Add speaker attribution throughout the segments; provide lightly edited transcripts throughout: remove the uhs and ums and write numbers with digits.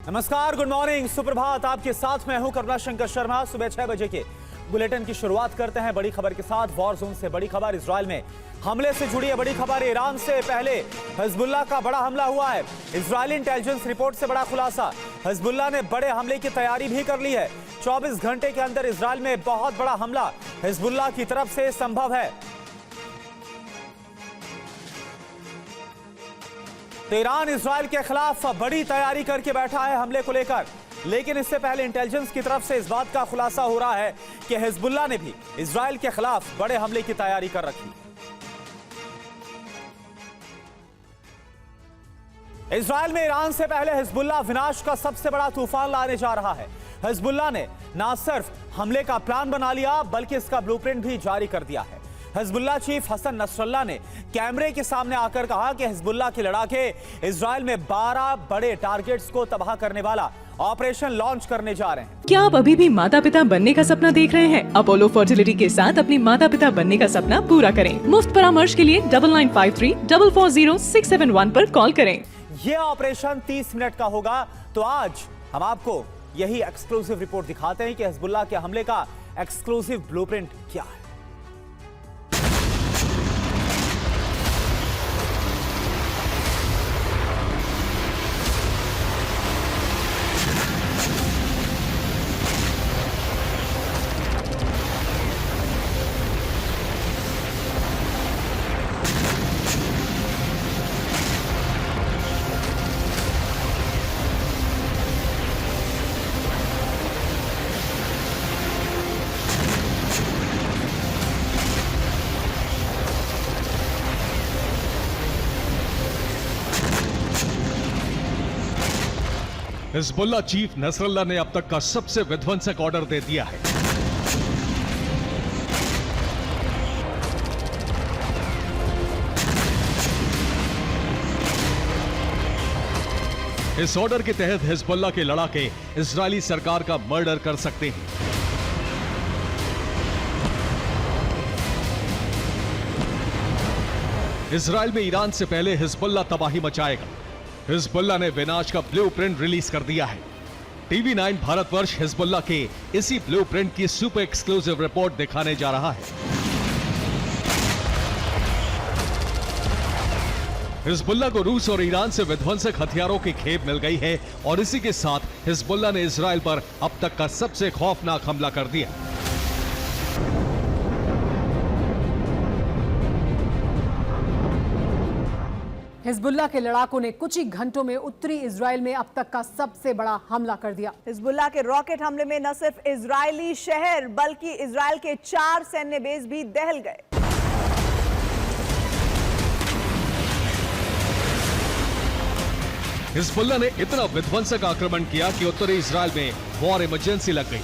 Speaker 1: नमस्कार, good morning, सुप्रभात। आपके साथ मैं हूं करुणा शंकर शर्मा। सुबह 6 बजे के बुलेटिन की शुरुआत करते हैं बड़ी खबर के साथ। वॉर जोन से बड़ी खबर, इजराइल में हमले से जुड़ी है बड़ी खबर। ईरान से पहले हिजबुल्लाह का बड़ा हमला हुआ है। इजरायली इंटेलिजेंस रिपोर्ट से बड़ा खुलासा, हिजबुल्लाह ने बड़े हमले की तैयारी भी कर ली है। 24 घंटे के अंदर इजराइल में बहुत बड़ा हमला हिजबुल्लाह की तरफ से संभव है। तो ईरान इजराइल के खिलाफ बड़ी तैयारी करके बैठा है हमले को लेकर, लेकिन इससे पहले इंटेलिजेंस की तरफ से इस बात का खुलासा हो रहा है कि हिजबुल्लाह ने भी इजराइल के खिलाफ बड़े हमले की तैयारी कर रखी। इजराइल में ईरान से पहले हिजबुल्लाह विनाश का सबसे बड़ा तूफान लाने जा रहा है। हिजबुल्लाह ने न सिर्फ हमले का प्लान बना लिया बल्कि इसका ब्लूप्रिंट भी जारी कर दिया है। हिजबुल्लाह चीफ हसन नसरल्लाह ने कैमरे के सामने आकर कहा कि हिजबुल्लाह के लड़ाके इजराइल में 12 बड़े टारगेट्स को तबाह करने वाला ऑपरेशन लॉन्च करने जा रहे हैं।
Speaker 2: क्या आप अभी भी माता पिता बनने का सपना देख रहे हैं? अपोलो फर्टिलिटी के साथ अपनी माता पिता बनने का सपना पूरा करें। मुफ्त परामर्श के लिए 9953440671 पर कॉल करें।
Speaker 1: यह ऑपरेशन 30 मिनट का होगा। तो आज हम आपको यही एक्सक्लूसिव रिपोर्ट दिखाते हैं कि हिजबुल्लाह के हमले का एक्सक्लूसिव ब्लूप्रिंट क्या है।
Speaker 3: हिजबुल्लाह चीफ नसरल्लाह ने अब तक का सबसे विध्वंसक ऑर्डर दे दिया है। इस ऑर्डर के तहत हिजबुल्लाह के लड़ाके इजरायली सरकार का मर्डर कर सकते हैं। इजरायल में ईरान से पहले हिजबुल्लाह तबाही मचाएगा। हिजबुल्लाह ने विनाश का ब्लूप्रिंट रिलीज कर दिया है। टीवी 9 भारतवर्ष हिजबुल्लाह के इसी ब्लूप्रिंट की सुपर एक्सक्लूसिव रिपोर्ट दिखाने जा रहा है। हिजबुल्लाह को रूस और ईरान से विध्वंसक हथियारों की खेप मिल गई है और इसी के साथ हिजबुल्लाह ने इजरायल पर अब तक का सबसे खौफनाक हमला कर दिया।
Speaker 4: हिजबुल्लाह के लड़ाकों ने कुछ ही घंटों में उत्तरी इजराइल में अब तक का सबसे बड़ा हमला कर दिया।
Speaker 5: हिजबुल्लाह के रॉकेट हमले में न सिर्फ इजरायली शहर बल्कि इजराइल के 4 सैन्य बेस भी दहल गए।
Speaker 3: हिजबुल्लाह ने इतना विध्वंसक आक्रमण किया कि उत्तरी इजराइल में वॉर इमरजेंसी लग गई।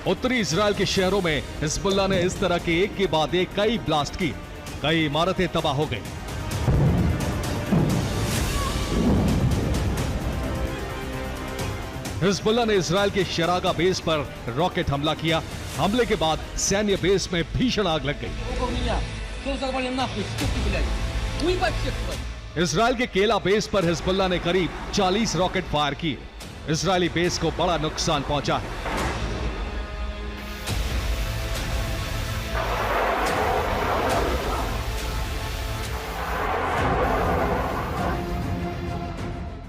Speaker 3: उत्तरी इजराइल के शहरों में हिजबुल्लाह ने इस तरह के एक के बाद एक कई ब्लास्ट की, कई इमारतें तबाह हो गई। हिजबुल्लाह ने इजराइल के शरागा बेस पर रॉकेट हमला किया। हमले के बाद सैन्य बेस में भीषण आग लग गई। इजराइल के केला बेस पर हिजबुल्लाह ने करीब 40 रॉकेट फायर किए। इजरायली बेस को बड़ा नुकसान पहुंचा है।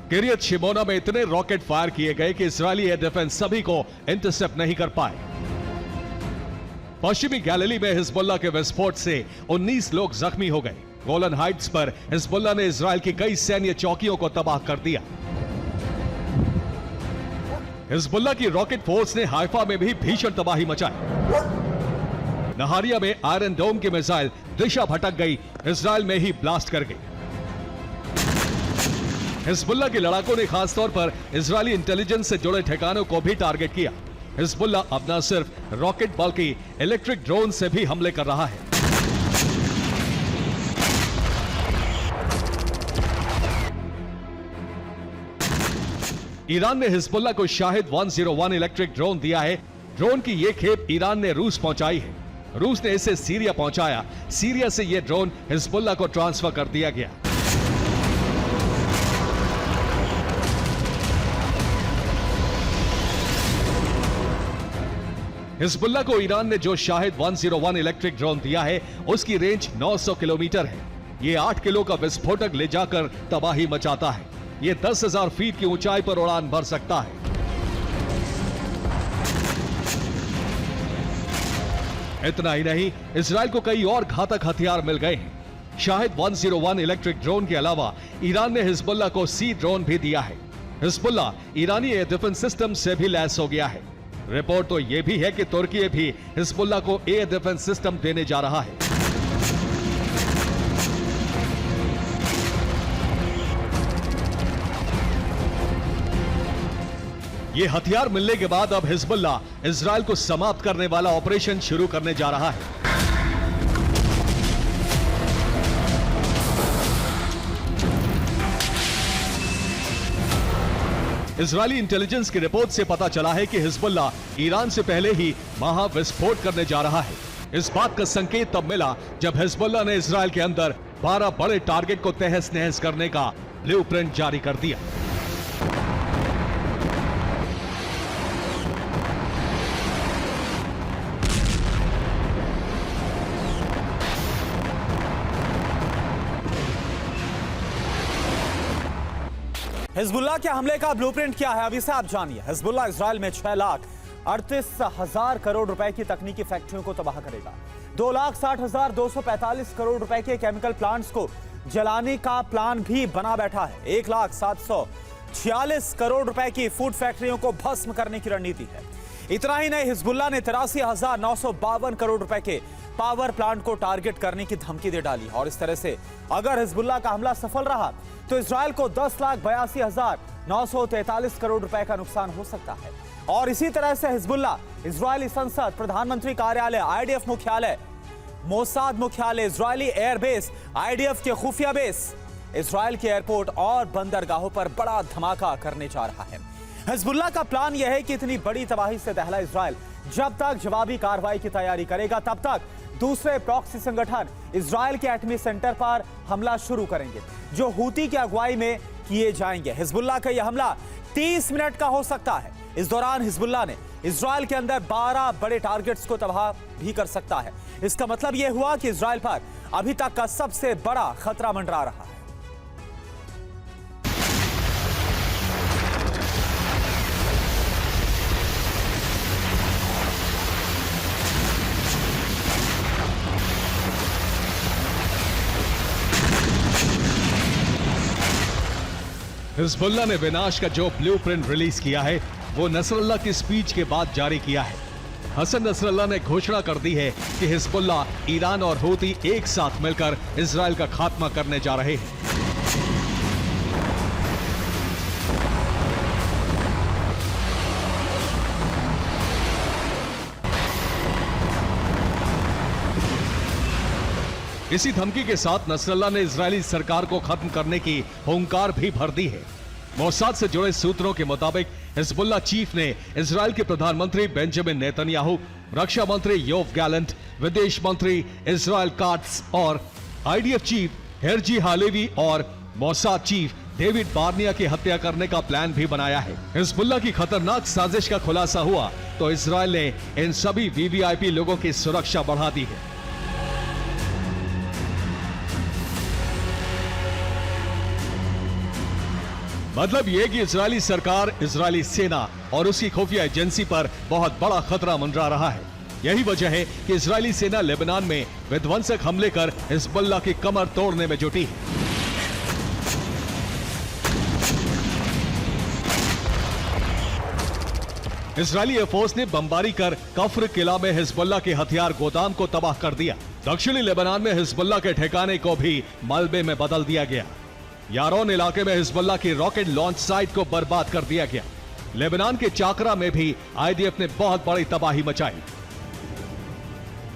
Speaker 3: किरियत शिमोना में इतने रॉकेट फायर किए गए कि इजरायली एयर डिफेंस सभी को इंटरसेप्ट नहीं कर पाए। पश्चिमी गैलिली में हिजबुल्लाह के विस्फोट से 19 लोग जख्मी हो गए। गोलन हाइट्स पर हिजबुल्लाह ने इजरायल की कई सैन्य चौकियों को तबाह कर दिया। हिजबुल्लाह की रॉकेट फोर्स ने हाइफा में भी भीषण तबाही मचाई। नहारिया में आयरन डोम की मिसाइल दिशा भटक गई, इजरायल में ही ब्लास्ट कर गई। हिजबुल्लाह के लड़ाकों ने खासतौर पर इजरायली इंटेलिजेंस से जुड़े ठिकानों को भी टारगेट किया। हिजबुल्लाह अब न सिर्फ रॉकेट बल्कि इलेक्ट्रिक ड्रोन से भी हमले कर रहा है। ईरान ने हिजबुल्लाह को शाहिद 101 इलेक्ट्रिक ड्रोन दिया है। ड्रोन की यह खेप ईरान ने रूस पहुंचाई है। रूस ने इसे सीरिया पहुंचाया। सीरिया से यह ड्रोन हिजबुल्लाह को ट्रांसफर कर दिया गया। हिजबुल्लाह को ईरान ने जो शाहिद 101 इलेक्ट्रिक ड्रोन दिया है, उसकी रेंज 900 किलोमीटर है। ये 8 किलो का विस्फोटक ले जाकर तबाही मचाता है। ये 10,000 फीट की ऊंचाई पर उड़ान भर सकता है। इतना ही नहीं, इजराइल को कई और घातक हथियार मिल गए हैं। शाहिद 101 इलेक्ट्रिक ड्रोन के अलावा ईरान ने हिजबुल्लाह को सी ड्रोन भी दिया है। हिजबुल्लाह ईरानी एयर डिफेंस सिस्टम से भी लैस हो गया है। रिपोर्ट तो यह भी है कि तुर्की भी हिजबुल्लाह को एयर डिफेंस सिस्टम देने जा रहा है। ये हथियार मिलने के बाद अब हिजबुल्लाह इजराइल को समाप्त करने वाला ऑपरेशन शुरू करने जा रहा है। इजरायली इंटेलिजेंस की रिपोर्ट से पता चला है कि हिजबुल्लाह ईरान से पहले ही वहां विस्फोट करने जा रहा है। इस बात का संकेत तब मिला जब हिजबुल्लाह ने इजराइल के अंदर 12 बड़े टारगेट को तहस नहस करने का ब्लूप्रिंट जारी कर दिया।
Speaker 1: हिजबुल्लाह के हमले का ब्लूप्रिंट क्या है, अभी से आप जानिए। हिजबुल्लाह इजराइल में 6,38,000 करोड़ रुपए की तकनीकी फैक्ट्रियों को तबाह करेगा। 2,60,245 करोड़ रुपए के केमिकल प्लांट्स को जलाने का प्लान भी बना बैठा है। 1,746 करोड़ रुपए की फूड फैक्ट्रियों को भस्म करने की रणनीति है। इतना ही नहीं, हिजबुल्लाह ने 83,952 करोड़ रुपए के पावर प्लांट को टारगेट करने की धमकी दे डाली। और इस तरह से अगर हिजबुल्लाह का हमला सफल रहा तो इजराइल को 10,82,943 करोड़ रुपए का नुकसान हो सकता है। और इसी तरह से हिजबुल्लाह इजरायली संसद, प्रधानमंत्री कार्यालय, आईडीएफ मुख्यालय, मोसाद मुख्यालय, इजरायली एयरबेस, आईडीएफ के खुफिया बेस, इजराइल के एयरपोर्ट और बंदरगाहों पर बड़ा धमाका करने जा रहा है। हिजबुल्लाह का प्लान यह है कि इतनी बड़ी तबाही से दहला इजराइल जब तक जवाबी कार्रवाई की तैयारी करेगा, तब तक दूसरे प्रॉक्सी संगठन इजराइल के एटमी सेंटर पर हमला शुरू करेंगे, जो हूती की अगुवाई में किए जाएंगे। हिजबुल्लाह का यह हमला 30 मिनट का हो सकता है। इस दौरान हिजबुल्लाह ने इजराइल के अंदर 12 बड़े टारगेट्स को तबाह भी कर सकता है। इसका मतलब यह हुआ कि इजराइल पर अभी तक का सबसे बड़ा खतरा मंडरा रहा है।
Speaker 3: हिजबुल्लाह ने विनाश का जो ब्लूप्रिंट रिलीज किया है, वो नसरल्लाह की स्पीच के बाद जारी किया है। हसन नसरल्लाह ने घोषणा कर दी है कि हिजबुल्लाह, ईरान और हूती एक साथ मिलकर इजराइल का खात्मा करने जा रहे हैं। इसी धमकी के साथ नसरल्लाह ने इजरायली सरकार को खत्म करने की हुंकार भी भर दी है। मोसाद से जुड़े सूत्रों के मुताबिक हिजबुल्लाह चीफ ने इजरायल के प्रधानमंत्री बेंजामिन नेतन्याहू, रक्षा मंत्री योव गैलेंट, विदेश मंत्री इजराइल काट्स और आईडीएफ चीफ हेरजी हालेवी और मोसाद चीफ डेविड बार्निया की हत्या करने का प्लान भी बनाया है। हिजबुल्लाह की खतरनाक साजिश का खुलासा हुआ तो इजरायल ने इन सभी वीवीआईपी लोगों की सुरक्षा बढ़ा दी है। मतलब यह कि इजरायली सरकार, इजरायली सेना और उसकी खुफिया एजेंसी पर बहुत बड़ा खतरा मंडरा रहा है। यही वजह है कि इजरायली सेना लेबनान में विध्वंसक हमले कर हिजबुल्लाह की कमर तोड़ने में जुटी है। इजरायली एयरफोर्स ने बमबारी कर कफ्र किला में हिजबुल्लाह के हथियार गोदाम को तबाह कर दिया। दक्षिणी लेबनान में हिजबुल्लाह के ठिकाने को भी मलबे में बदल दिया गया। यारोन इलाके में हिजबुल्लाह की रॉकेट लॉन्च साइट को बर्बाद कर दिया गया। लेबनान के चाकरा में भी आईडीएफ ने बहुत बड़ी तबाही मचाई।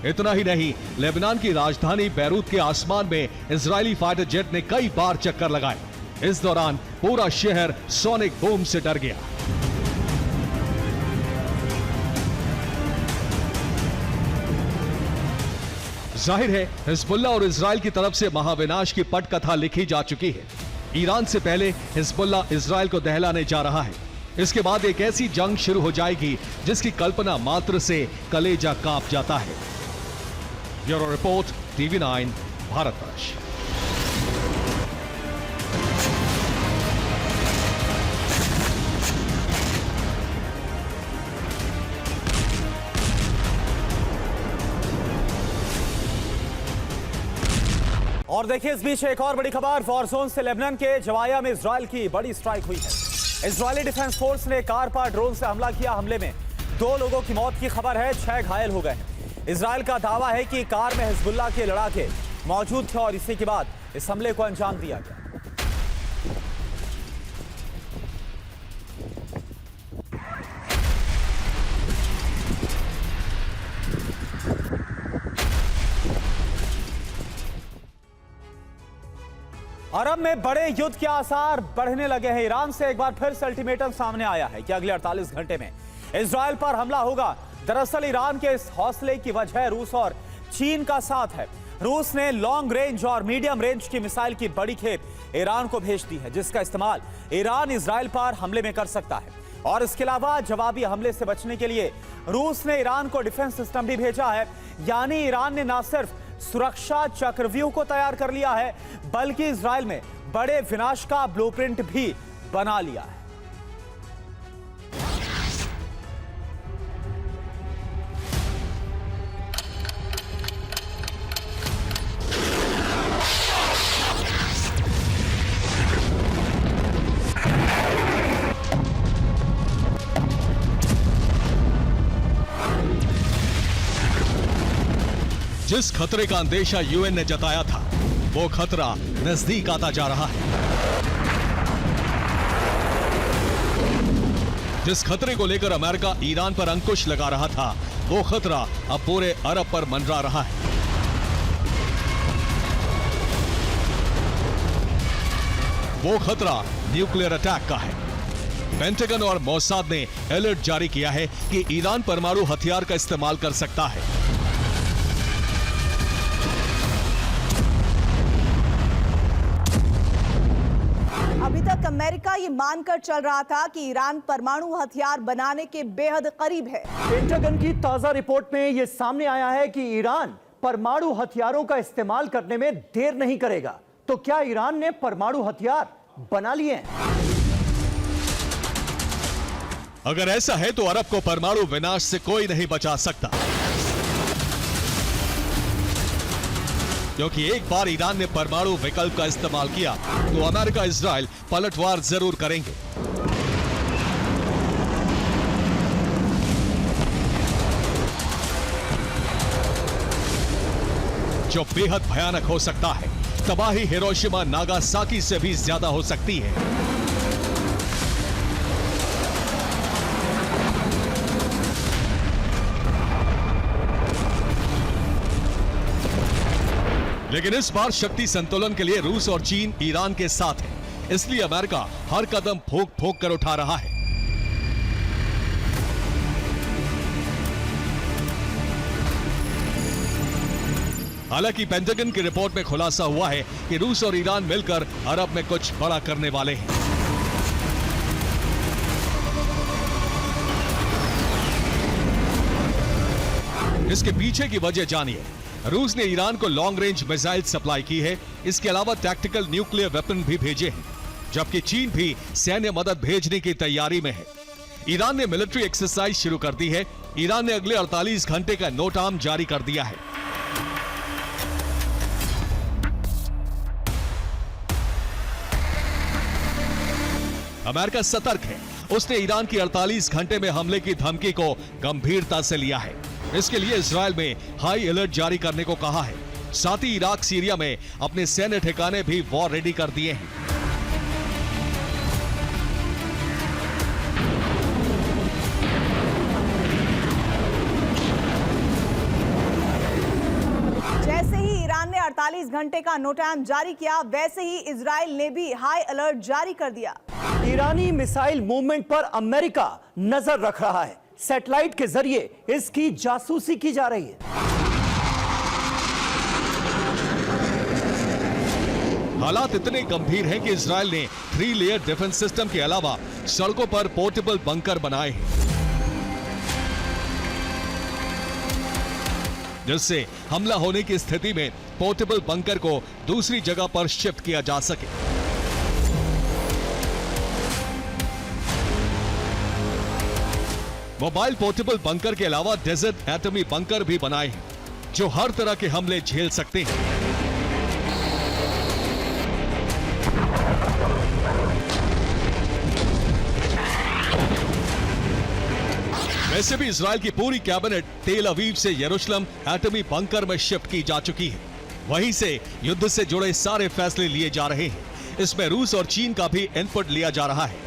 Speaker 3: इतना ही नहीं, लेबनान की राजधानी बैरूत के आसमान में इजरायली फाइटर जेट ने कई बार चक्कर लगाए। इस दौरान पूरा शहर सोनिक बूम से डर गया। जाहिर है हिजबुल्लाह और इजराइल की तरफ से महाविनाश की पटकथा लिखी जा चुकी है। ईरान से पहले हिजबुल्लाह इजराइल को दहलाने जा रहा है। इसके बाद एक ऐसी जंग शुरू हो जाएगी जिसकी कल्पना मात्र से कलेजा कांप जाता है। Bureau report, TV9 Bharatvarsh.
Speaker 1: और देखिए इस बीच एक और बड़ी खबर, वॉर जोन से लेबनान के जवाया में इजराइल की बड़ी स्ट्राइक हुई है। इजरायली डिफेंस फोर्स ने कार पर ड्रोन से हमला किया। हमले में 2 लोगों की मौत की खबर है, 6 घायल हो गए हैं। इजराइल का दावा है कि कार में हिजबुल्लाह के लड़ाके मौजूद थे और इसी के बाद इस हमले को अंजाम दिया गया। अरब में बड़े युद्ध के आसार बढ़ने लगे हैं। ईरान से एक बार फिर से अल्टीमेटम सामने आया है कि अगले 48 घंटे में इजराइल पर हमला होगा। दरअसल ईरान के इस हौसले की वजह रूस और चीन का साथ है। रूस ने लॉन्ग रेंज और मीडियम रेंज की मिसाइल की बड़ी खेप ईरान को भेज दी है, जिसका इस्तेमाल ईरान इजराइल पर हमले में कर सकता है। और इसके अलावा जवाबी हमले से बचने के लिए रूस ने ईरान को डिफेंस सिस्टम भी भेजा है। यानी ईरान ने न सिर्फ सुरक्षा चक्रव्यूह को तैयार कर लिया है, बल्कि इजराइल में बड़े विनाश का ब्लूप्रिंट भी बना लिया है।
Speaker 3: जिस खतरे का अंदेशा यूएन ने जताया था, वो खतरा नजदीक आता जा रहा है। जिस खतरे को लेकर अमेरिका ईरान पर अंकुश लगा रहा था, वो खतरा अब पूरे अरब पर मंडरा रहा है। वो खतरा न्यूक्लियर अटैक का है। पेंटागन और मोसाद ने अलर्ट जारी किया है कि ईरान परमाणु हथियार का इस्तेमाल कर सकता है।
Speaker 5: अभी तक अमेरिका ये मानकर चल रहा था कि ईरान परमाणु हथियार बनाने के बेहद करीब है।
Speaker 6: पेंटागन की ताजा रिपोर्ट में यह सामने आया है कि ईरान परमाणु हथियारों का इस्तेमाल करने में देर नहीं करेगा। तो क्या ईरान ने परमाणु हथियार बना लिए हैं?
Speaker 3: अगर ऐसा है तो अरब को परमाणु विनाश से कोई नहीं बचा सकता, क्योंकि एक बार ईरान ने परमाणु विकल्प का इस्तेमाल किया तो अमेरिका इजराइल पलटवार जरूर करेंगे। जो बेहद भयानक हो सकता है। तबाही हिरोशिमा नागासाकी से भी ज्यादा हो सकती है। लेकिन इस बार शक्ति संतुलन के लिए रूस और चीन ईरान के साथ है, इसलिए अमेरिका हर कदम फूंक फूंक कर उठा रहा है। हालांकि पेंटागन की रिपोर्ट में खुलासा हुआ है कि रूस और ईरान मिलकर अरब में कुछ बड़ा करने वाले हैं। इसके पीछे की वजह जानिए। रूस ने ईरान को लॉन्ग रेंज मिसाइल सप्लाई की है। इसके अलावा टैक्टिकल न्यूक्लियर वेपन भी भेजे हैं, जबकि चीन भी सैन्य मदद भेजने की तैयारी में है। ईरान ने मिलिट्री एक्सरसाइज शुरू कर दी है। ईरान ने अगले 48 घंटे का नोट आर्म जारी कर दिया है। अमेरिका सतर्क है। उसने ईरान की 48 घंटे में हमले की धमकी को गंभीरता से लिया है। इसके लिए इजराइल में हाई अलर्ट जारी करने को कहा है। साथ ही इराक, सीरिया में अपने सैन्य ठिकाने भी वॉर रेडी कर दिए हैं।
Speaker 5: जैसे ही ईरान ने 48 घंटे का नो टाइम जारी किया, वैसे ही इजराइल ने भी हाई अलर्ट जारी कर दिया।
Speaker 6: ईरानी मिसाइल मूवमेंट पर अमेरिका नजर रख रहा है। सैटेलाइट के जरिए इसकी जासूसी की जा रही है।
Speaker 3: हालात इतने गंभीर हैं कि इजराइल ने 3 लेयर डिफेंस सिस्टम के अलावा सड़कों पर पोर्टेबल बंकर बनाए हैं, जिससे हमला होने की स्थिति में पोर्टेबल बंकर को दूसरी जगह पर शिफ्ट किया जा सके। मोबाइल पोर्टेबल बंकर के अलावा डेजर्ट एटमी बंकर भी बनाए हैं, जो हर तरह के हमले झेल सकते हैं। वैसे भी इजराइल की पूरी कैबिनेट तेल अवीव से यरूशलेम एटमी बंकर में शिफ्ट की जा चुकी है। वहीं से युद्ध से जुड़े सारे फैसले लिए जा रहे हैं। इसमें रूस और चीन का भी इनपुट लिया जा रहा है।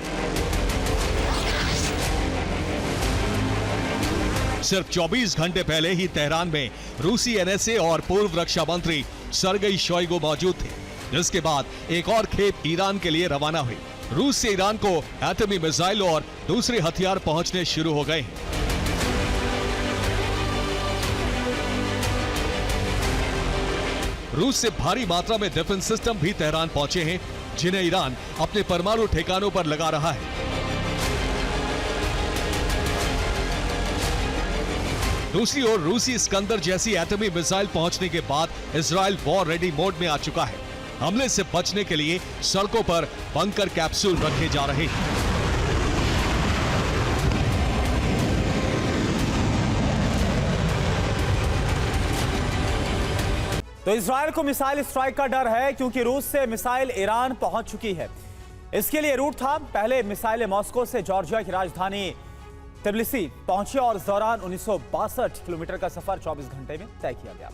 Speaker 3: सिर्फ 24 घंटे पहले ही तेहरान में रूसी एनएसए और पूर्व रक्षा मंत्री सरगई शोइगु मौजूद थे, जिसके बाद एक और खेप ईरान के लिए रवाना हुई। रूस से ईरान को एटमी मिसाइल और दूसरे हथियार पहुंचने शुरू हो गए हैं। रूस से भारी मात्रा में डिफेंस सिस्टम भी तेहरान पहुंचे हैं, जिन्हें ईरान अपने परमाणु ठिकानों पर लगा रहा है। दूसरी ओर रूसी स्कंदर जैसी एटमी मिसाइल पहुंचने के बाद इजराइल वॉर रेडी मोड में आ चुका है। हमले से बचने के लिए सड़कों पर बंकर कैप्सूल रखे जा रहे हैं।
Speaker 1: तो इजराइल को मिसाइल स्ट्राइक का डर है, क्योंकि रूस से मिसाइल ईरान पहुंच चुकी है। इसके लिए रूट था, पहले मिसाइलें मॉस्को से जॉर्जिया की राजधानी तिब्लिसी पहुंची और इस दौरान 1962 किलोमीटर का सफर 24 घंटे में तय किया गया।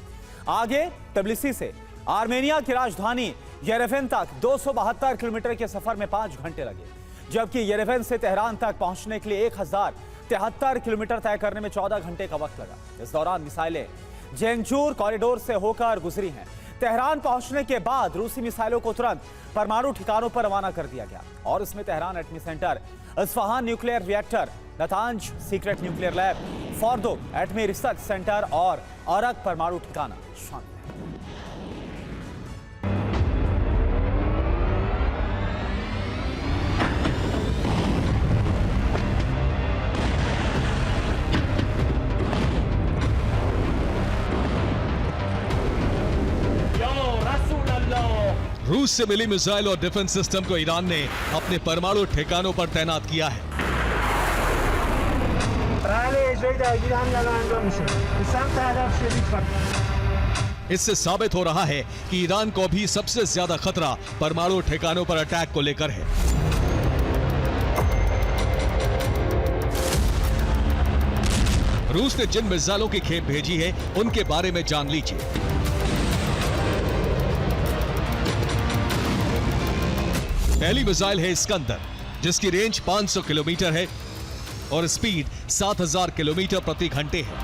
Speaker 1: आगे तिब्लिसी से आर्मेनिया की राजधानी येरेवन तक 272 किलोमीटर के सफर में 5 घंटे लगे, जबकि येरेवन से तेहरान तक पहुंचने के लिए 1073 किलोमीटर तय करने में 14 घंटे का वक्त लगा। इस दौरान मिसाइलें जेंगजूर कॉरिडोर से होकर गुजरी हैं। तेहरान पहुंचने के बाद रूसी मिसाइलों को तुरंत परमाणु ठिकानों पर रवाना कर दिया गया और इसमें तेहरान एटमी centre, Isfahan nuclear reactor, Natanz secret nuclear lab, Fordow एटमी रिसर्च सेंटर और अरक परमाणु ठिकाना शामिल है।
Speaker 3: रूस से मिली मिसाइल और डिफेंस सिस्टम को ईरान ने अपने परमाणु ठिकानों पर तैनात किया है। इससे साबित हो रहा है कि ईरान को भी सबसे ज्यादा खतरा परमाणु ठिकानों पर अटैक को लेकर है। रूस ने जिन मिसाइलों की खेप भेजी है, उनके बारे में जान लीजिए। पहली मिसाइल है स्कंदर, जिसकी रेंज 500 किलोमीटर है और स्पीड 7000 किलोमीटर प्रति घंटे है।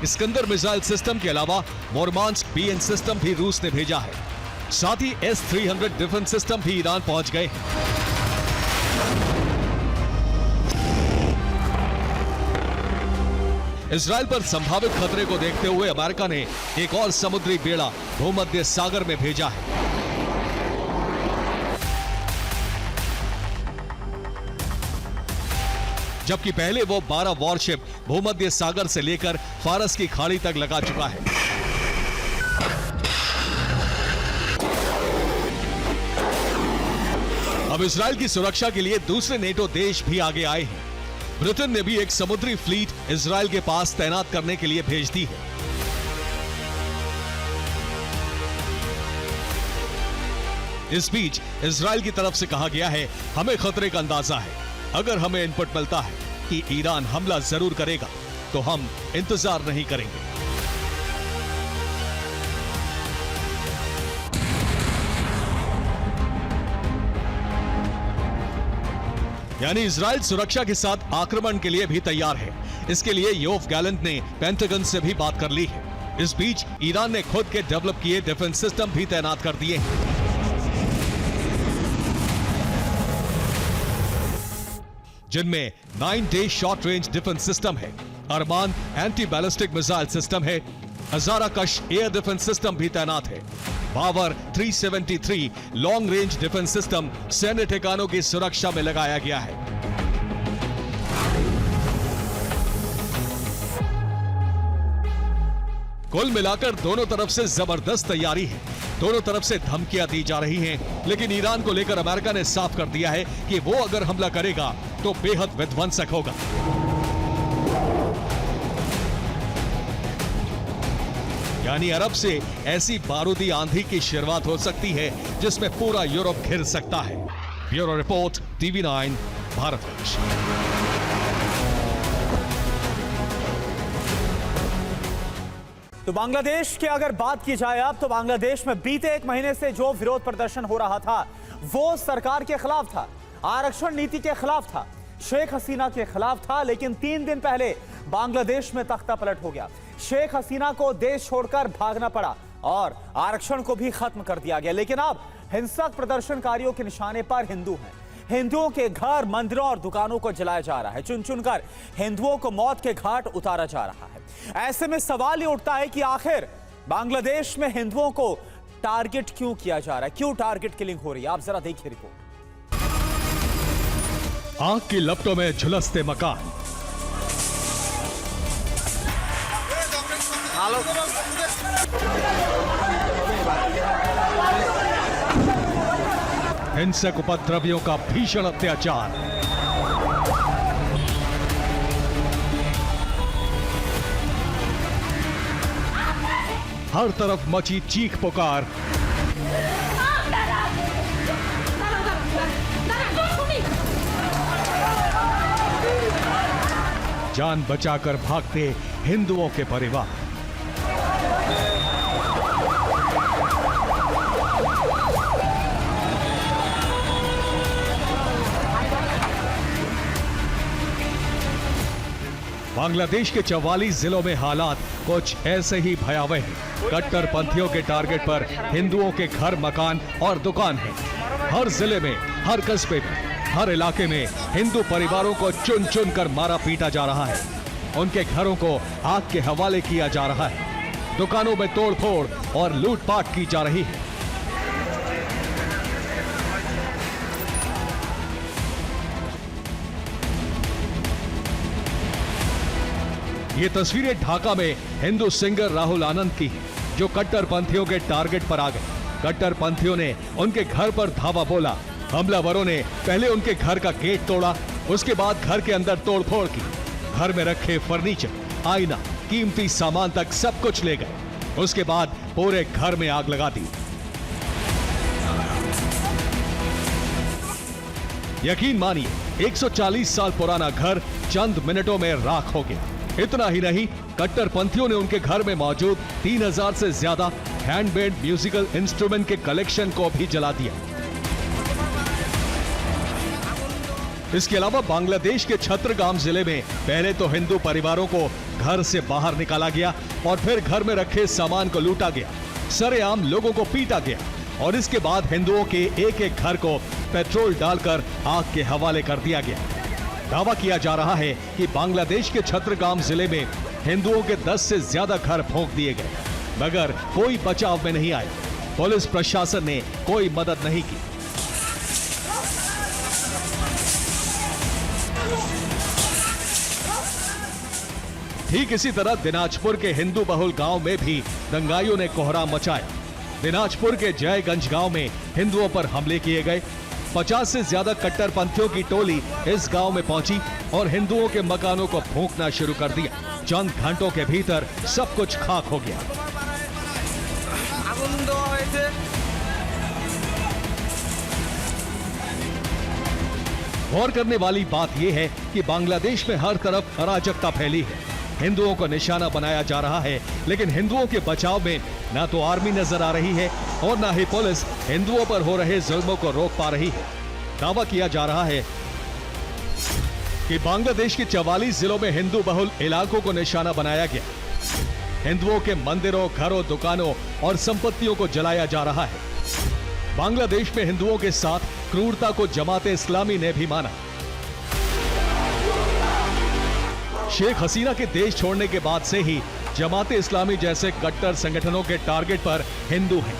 Speaker 3: स्कंदर मिसाइल सिस्टम के अलावा मोरमांस्क बीएन सिस्टम भी रूस ने भेजा है। साथ ही S-300 डिफेंस सिस्टम भी ईरान पहुंच गए हैं। इजराइल पर संभावित खतरे को देखते हुए अमेरिका ने एक और समुद्री बेड़ा भूमध्य सागर में भेजा है। जबकि पहले वो 12 वॉरशिप भूमध्य सागर से लेकर फारस की खाड़ी तक लगा चुका है। अब इजराइल की सुरक्षा के लिए दूसरे नेटो देश भी आगे आए हैं। ब्रिटेन ने भी एक समुद्री फ्लीट इजराइल के पास तैनात करने के लिए भेज दी है। इस बीच इजराइल की तरफ से कहा गया है, हमें खतरे का अंदाजा है। अगर हमें इनपुट मिलता है कि ईरान हमला जरूर करेगा, तो हम इंतजार नहीं करेंगे। यानी इजराइल सुरक्षा के साथ आक्रमण के लिए भी तैयार है। इसके लिए योव गैलेंट ने पेंटागन से भी बात कर ली है। इस बीच ईरान ने खुद के डेवलप किए डिफेंस सिस्टम भी तैनात कर दिए हैं। जिनमें 9 डे शॉर्ट रेंज डिफेंस सिस्टम है, अरमान एंटी बैलिस्टिक मिसाइल सिस्टम है। हजारा कश एयर डिफेंस सिस्टम भी तैनात है। Babar 373 long range defence system सैन्य ठिकानों की सुरक्षा में लगाया गया है। कुल मिलाकर दोनों तरफ से जबरदस्त तैयारी है। दोनों तरफ से धमकियां दी जा रही हैं, लेकिन ईरान को लेकर अमेरिका ने साफ कर दिया है कि वो अगर हमला करेगा तो बेहद विध्वंसक होगा। यानी अरब से ऐसी बारूदी आंधी की शुरुआत हो सकती है जिसमें पूरा यूरोप घिर सकता है। Bureau report, TV9 Bharatvarsh.
Speaker 1: तो बांग्लादेश की अगर बात की जाए अब, तो बांग्लादेश में बीते एक महीने से जो विरोध प्रदर्शन हो रहा था वो सरकार के खिलाफ था, आरक्षण नीति के खिलाफ था, शेख हसीना के खिलाफ था। लेकिन 3 दिन पहले बांग्लादेश में तख्ता पलट हो गया। शेख हसीना को देश छोड़कर भागना पड़ा और आरक्षण को भी खत्म कर दिया गया। लेकिन अब हिंसक प्रदर्शनकारियों के निशाने पर हिंदू हैं। हिंदुओं के घर, मंदिरों और दुकानों को जलाया जा रहा है। चुन चुनकर हिंदुओं को मौत के घाट उतारा जा रहा है। ऐसे में सवाल ये उठता है कि आखिर बांग्लादेश में हिंदुओं को टारगेट क्यों किया जा रहा है, क्यों टारगेट किलिंग हो रही है? आप जरा देखिए रिपोर्ट।
Speaker 3: आग की लपटों में झुलसते मकान, हिंसक उपद्रवियों का भीषण अत्याचार, हर तरफ मची चीख पुकार, जान बचाकर भागते हिंदुओं के परिवार। बांग्लादेश के 44 जिलों में हालात कुछ ऐसे ही भयावह हैं। कट्टरपंथियों के टारगेट पर हिंदुओं के घर, मकान और दुकान हैं। हर जिले में, हर कस्बे में, हर इलाके में हिंदू परिवारों को चुन चुन कर मारा पीटा जा रहा है। उनके घरों को आग के हवाले किया जा रहा है। दुकानों में तोड़फोड़ और लूटपाट की जा रही है। ये तस्वीरें ढाका में हिंदू सिंगर राहुल आनंद की हैं, जो कट्टरपंथियों के टारगेट पर आ गए। कट्टरपंथियों ने उनके घर पर धावा बोला। हमलावरों ने पहले उनके घर का गेट तोड़ा, उसके बाद घर के अंदर तोड़फोड़ की। घर में रखे फर्नीचर, आईना, कीमती सामान तक सब कुछ ले गए। उसके बाद पूरे घर में आग लगा दी। यकीन मानिए, 140 साल पुराना घर चंद मिनटों में राख हो गया। इतना ही नहीं, कट्टरपंथियों ने उनके घर में मौजूद 3000 से ज्यादा हैंडमेड म्यूजिकल इंस्ट्रूमेंट के कलेक्शन को भी जला दिया। इसके अलावा बांग्लादेश के छत्रगाम जिले में पहले तो हिंदू परिवारों को घर से बाहर निकाला गया और फिर घर में रखे सामान को लूटा गया, सरेआम लोगों को पीटा गया और इसके बाद हिंदुओं के एक एक घर को पेट्रोल डालकर आग के हवाले कर दिया गया। दावा किया जा रहा है कि बांग्लादेश के छत्रगाम जिले में हिंदुओं के 10 से ज्यादा घर फूंक दिए गए, मगर कोई बचाव में नहीं आया। पुलिस प्रशासन ने कोई मदद नहीं की। ठीक इसी तरह दिनाजपुर के हिंदू बहुल गांव में भी दंगाइयों ने कोहराम मचाया। दिनाजपुर के जयगंज गांव में हिंदुओं पर हमले किए गए। 50 से ज्यादा कट्टरपंथियों की टोली इस गांव में पहुंची और हिंदुओं के मकानों को फूंकना शुरू कर दिया। चंद घंटों के भीतर सब कुछ खाक हो गया। गौर करने वाली बात यह है कि बांग्लादेश में हर तरफ अराजकता फैली है। हिंदुओं को निशाना बनाया जा रहा है, लेकिन हिंदुओं के बचाव में ना तो आर्मी नजर आ रही है और ना ही पुलिस हिंदुओं पर हो रहे जुल्मों को रोक पा रही है। दावा किया जा रहा है कि बांग्लादेश के 44 जिलों में हिंदू बहुल इलाकों को निशाना बनाया गया। हिंदुओं के मंदिरों, घरों, दुकानों और संपत्तियों को जलाया जा रहा है। बांग्लादेश में हिंदुओं के साथ क्रूरता को जमाते इस्लामी ने भी माना। शेख हसीना के देश छोड़ने के बाद से ही जमात इस्लामी जैसे कट्टर संगठनों के टारगेट पर हिंदू हैं।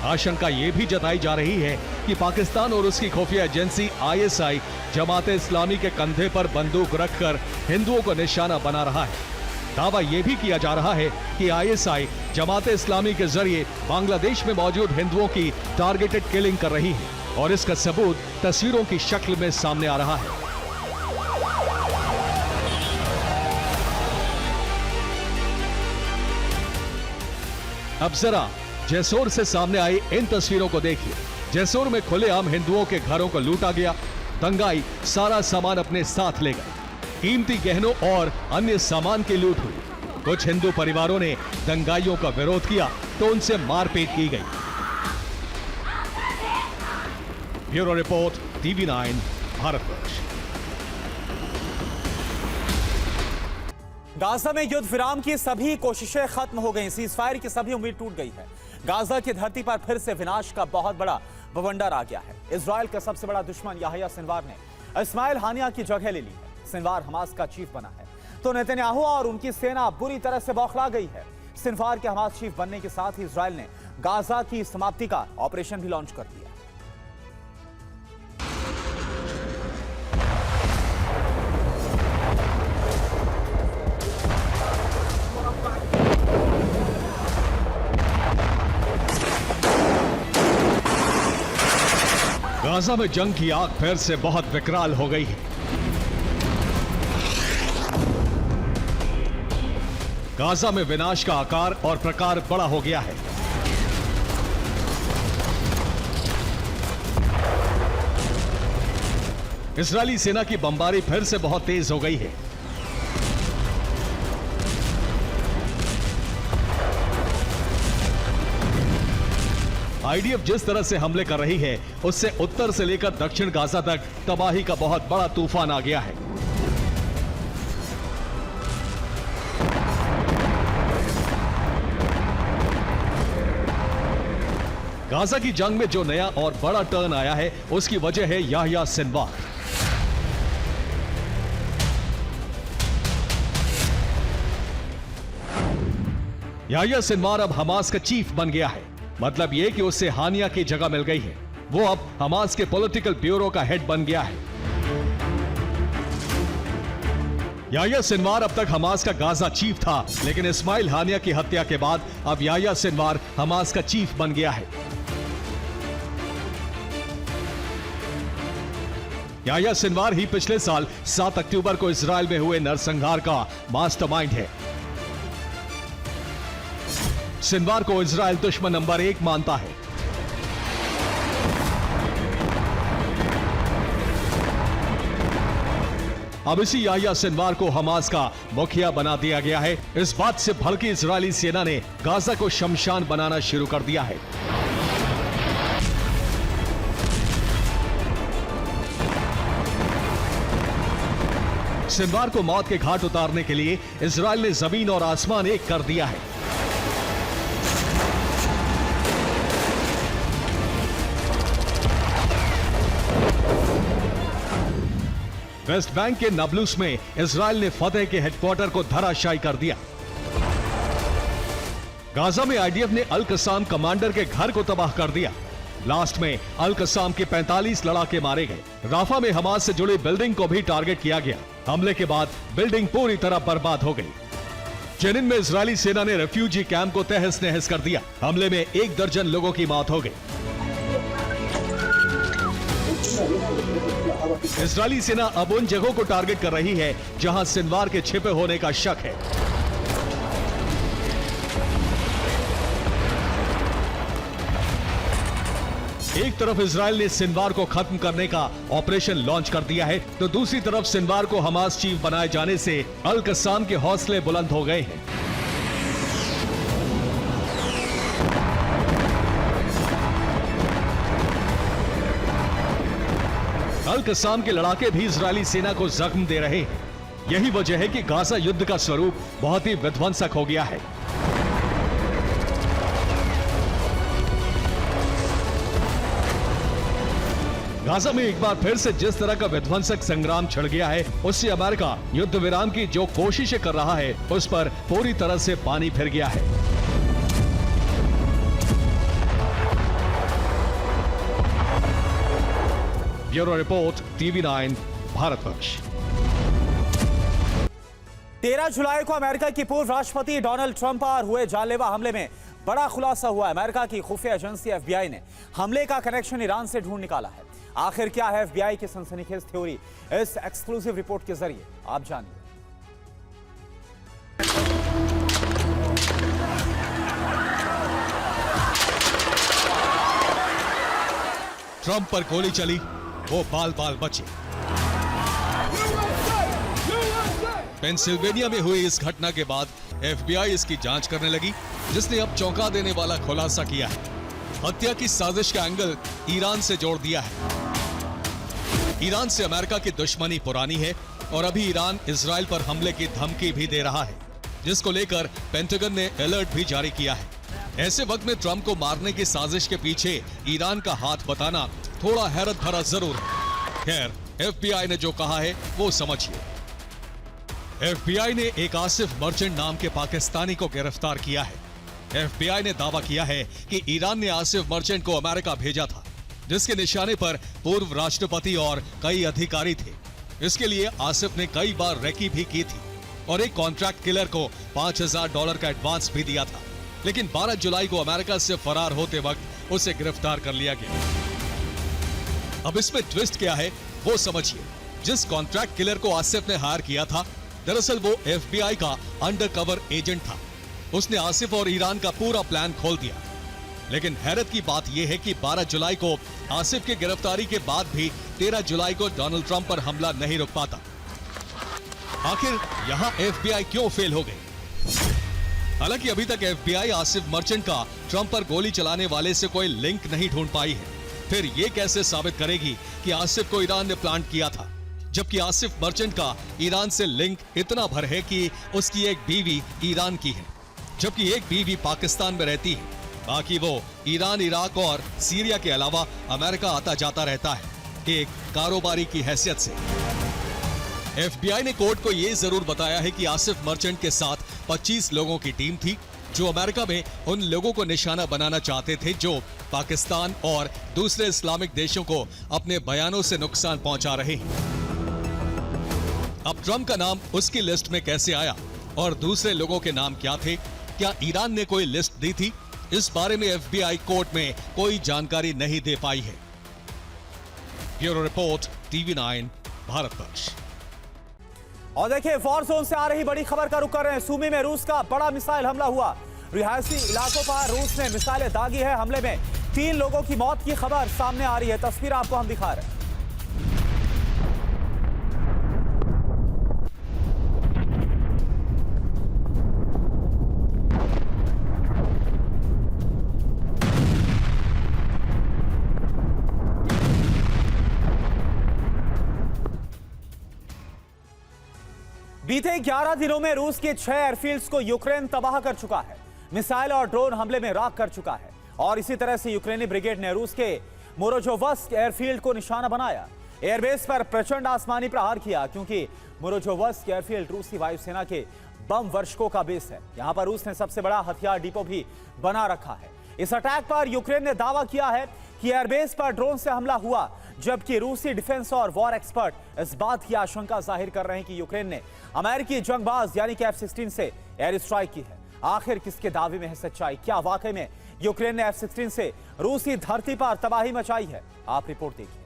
Speaker 3: आशंका ये भी जताई जा रही है कि पाकिस्तान और उसकी खुफिया एजेंसी ISI जमात इस्लामी के कंधे पर बंदूक रखकर हिंदुओं को निशाना बना रहा है। दावा यह भी किया जा रहा है कि ISI जमात इस्लामी के जरिए बांग्लादेश में मौजूद हिंदुओं की टारगेटेड किलिंग कर रही है और इसका सबूत तस्वीरों की शक्ल में सामने आ रहा है। अब जरा जैसोर से सामने आई इन तस्वीरों को देखिए। जैसोर में खुलेआम हिंदुओं के घरों को लूटा गया। दंगाई सारा सामान अपने साथ ले गए। कीमती गहनों और अन्य सामान की लूट हुई। कुछ हिंदू परिवारों ने दंगाइयों का विरोध किया तो उनसे मारपीट की गई। Bureau report TV9 Bharatvarsh.
Speaker 1: Gaza में युद्ध विराम की सभी कोशिशें खत्म हो गई। सीजफायर की सभी उम्मीद टूट गई है। गाजा की धरती पर फिर से विनाश का बहुत बड़ा बवंडर आ गया है। इजराइल का सबसे बड़ा दुश्मन याह्या सिनवार ने इस्माइल हानिया की जगह ले ली है। सिनवार हमास का चीफ बना है तो नेतन्याहू और उनकी सेना बुरी तरह से बौखला गई है। सिनवार के हमास चीफ बनने के साथ ही इजराइल ने गाजा की समाप्ति का ऑपरेशन भी लॉन्च कर दिया।
Speaker 3: गाजा में जंग की आग फिर से बहुत विकराल हो गई है। गाजा में विनाश का आकार और प्रकार बड़ा हो गया है। इजरायली सेना की बमबारी फिर से बहुत तेज हो गई है। IDF जिस तरह से हमले कर रही है उससे उत्तर से लेकर दक्षिण गाजा तक तबाही का बहुत बड़ा तूफान आ गया है। गाजा की जंग में जो नया और बड़ा टर्न आया है उसकी वजह है याह्या सिनवार। याह्या सिनवार अब हमास का चीफ बन गया है। मतलब यह कि उससे हानिया की जगह मिल गई है। वो अब हमास के पॉलिटिकल ब्यूरो का हेड बन गया है। याह्या सिनवार अब तक हमास का गाजा चीफ था, लेकिन इस्माइल हानिया की हत्या के बाद अब याह्या सिनवार हमास का चीफ बन गया है। याह्या सिनवार ही पिछले साल 7 अक्टूबर को इजराइल में हुए नरसंहार का मास्टरमाइंड है। सिनवार को इजराइल दुश्मन नंबर 1 मानता है। अब इसी याह्या सिनवार को हमास का मुखिया बना दिया गया है। इस बात से भड़की इजरायली सेना ने गाजा को शमशान बनाना शुरू कर दिया है। सिनवार को मौत के घाट उतारने के लिए इजराइल ने जमीन और आसमान एक कर दिया है। वेस्ट बैंक के नाब्लुस में इजराइल ने फतेह के हेडक्वार्टर को धराशायी कर दिया। गाजा में IDF ने अल कसाम कमांडर के घर को तबाह कर दिया। लास्ट में अल कसाम के 45 लड़ाके मारे गए। राफा में हमास से जुड़ी बिल्डिंग को भी टारगेट किया गया। हमले के बाद बिल्डिंग पूरी तरह बर्बाद हो गई। जेनिन में इजरायली सेना ने रेफ्यूजी कैंप को तहस नहस कर दिया। हमले में 1 दर्जन लोगों की मौत हो गई। इजरायली सेना अब उन जगहों को टारगेट कर रही है जहां सिनवार के छिपे होने का शक है। एक तरफ इजराइल ने सिनवार को खत्म करने का ऑपरेशन लॉन्च कर दिया है, तो दूसरी तरफ सिनवार को हमास चीफ बनाए जाने से अल कसाम के हौसले बुलंद हो गए हैं। अल कसाम के लड़ाके भी इजरायली सेना को जख्म दे रहे हैं। यही वजह है कि गाजा युद्ध का स्वरूप बहुत ही विध्वंसक हो गया है। गाजा में एक बार फिर से जिस तरह का विध्वंसक संग्राम छिड़ गया है, उससे अमेरिका युद्ध विराम की जो कोशिशें कर रहा है उस पर पूरी तरह से पानी फिर गया है। Bureau report, TV9 Bharatvarsh.
Speaker 1: 13 जुलाई को अमेरिका की पूर्व राष्ट्रपति डोनाल्ड ट्रंप पर हुए जानलेवा हमले में बड़ा खुलासा हुआ। अमेरिका की खुफिया एजेंसी FBI ने हमले का कनेक्शन ईरान से ढूंढ निकाला है। आखिर क्या है FBI की सनसनीखेज थ्योरी, इस एक्सक्लूसिव रिपोर्ट के जरिए आप जानिए।
Speaker 3: ट्रंप पर गोली चली, वो बाल बाल बचे। पेंसिल्वेनिया में हुई इस घटना के बाद FBI इसकी जांच करने लगी, जिसने अब चौंका देने वाला खुलासा किया है। हत्या की साजिश का एंगल ईरान से जोड़ दिया है। ईरान से अमेरिका की दुश्मनी पुरानी है और अभी ईरान इजराइल पर हमले की धमकी भी दे रहा है, जिसको लेकर पेंटागन ने अलर्ट भी जारी किया है। ऐसे वक्त में ट्रंप को मारने की साजिश के पीछे ईरान का हाथ बताना थोड़ा हैरत भरा जरूर है। खैर, FBI ने जो कहा है वो समझिए। FBI ने एक आसिफ मर्चेंट नाम के पाकिस्तानी को गिरफ्तार किया है। FBI ने दावा किया है कि ईरान ने आसिफ मर्चेंट को अमेरिका भेजा था, जिसके निशाने पर पूर्व राष्ट्रपति और कई अधिकारी थे। इसके लिए आसिफ ने कई बार रेकी भी की थी और एक कॉन्ट्रैक्ट किलर को $5000 का एडवांस भी दिया था। लेकिन 12 जुलाई को अमेरिका से फरार होते वक्त उसे गिरफ्तार कर लिया गया। अब इसमें ट्विस्ट क्या है वो समझिए। जिस कॉन्ट्रैक्ट किलर को आसिफ ने हायर किया था, दरअसल वो FBI का अंडरकवर एजेंट था। उसने आसिफ और ईरान का पूरा प्लान खोल दिया। लेकिन हैरत की बात यह है कि 12 जुलाई को आसिफ की गिरफ्तारी के बाद भी 13 जुलाई को डोनाल्ड ट्रंप पर हमला नहीं रुक पाता। आखिर यहां FBI क्यों फेल हो गई? हालांकि अभी तक FBI आसिफ मर्चेंट का ट्रंप पर गोली चलाने वाले से कोई लिंक नहीं ढूंढ पाई है। फिर यह कैसे साबित करेगी कि आसिफ को ईरान ने प्लांट किया था, जबकि आसिफ मर्चेंट का ईरान से लिंक इतना भर है कि उसकी एक बीवी ईरान की है, जबकि एक बीवी पाकिस्तान में रहती है। बाकी वो ईरान, इराक और सीरिया के अलावा अमेरिका आता जाता रहता है, एक कारोबारी की हैसियत से। FBI ने कोर्ट को यह जरूर बताया है कि आसिफ मर्चेंट के साथ 25 लोगों की टीम थी, जो अमेरिका में उन लोगों को निशाना बनाना चाहते थे जो पाकिस्तान और दूसरे इस्लामिक देशों को अपने बयानों से नुकसान पहुंचा रहे हैं। अब ट्रंप का नाम उसकी लिस्ट में कैसे आया और दूसरे लोगों के नाम क्या थे? क्या ईरान ने कोई लिस्ट दी थी? इस बारे में FBI कोर्ट में कोई जानकारी नहीं दे पाई है। Bureau report, TV9 Bharatvarsh.
Speaker 1: और देखिए, वॉर जोन से आ रही बड़ी खबर का रुख कर रहे हैं। सूमी में रूस का बड़ा मिसाइल हमला हुआ। रिहायशी इलाकों पर रूस ने मिसाइलें दागी है। हमले में 3 लोगों की मौत की खबर सामने आ रही है। तस्वीर आपको हम दिखा रहे हैं। बीते 11 दिनों में रूस के 6 एयरफील्ड्स को यूक्रेन तबाह कर चुका है। मिसाइल और ड्रोन हमले में राख कर चुका है। और इसी तरह से यूक्रेनी ब्रिगेड ने रूस के मोरोजोवस्क एयरफील्ड को निशाना बनाया। एयरबेस पर प्रचंड आसमानी प्रहार किया, क्योंकि मोरोजोवस्क एयरफील्ड रूसी वायुसेना के बम वर्षकों का बेस है। यहां पर रूस ने सबसे बड़ा हथियार डिपो भी बना रखा है। इस अटैक पर यूक्रेन ने दावा किया है कि एयरबेस पर ड्रोन से हमला हुआ, जबकि रूसी डिफेंस और वॉर एक्सपर्ट इस बात की आशंका जाहिर कर रहे हैं कि यूक्रेन ने अमेरिकी जंगबाज यानी कि F-16 से एयर स्ट्राइक की है। आखिर किसके दावे में है सच्चाई? क्या वाकई में यूक्रेन ने F-16 से रूसी धरती पर तबाही मचाई है? आप रिपोर्ट देखिए।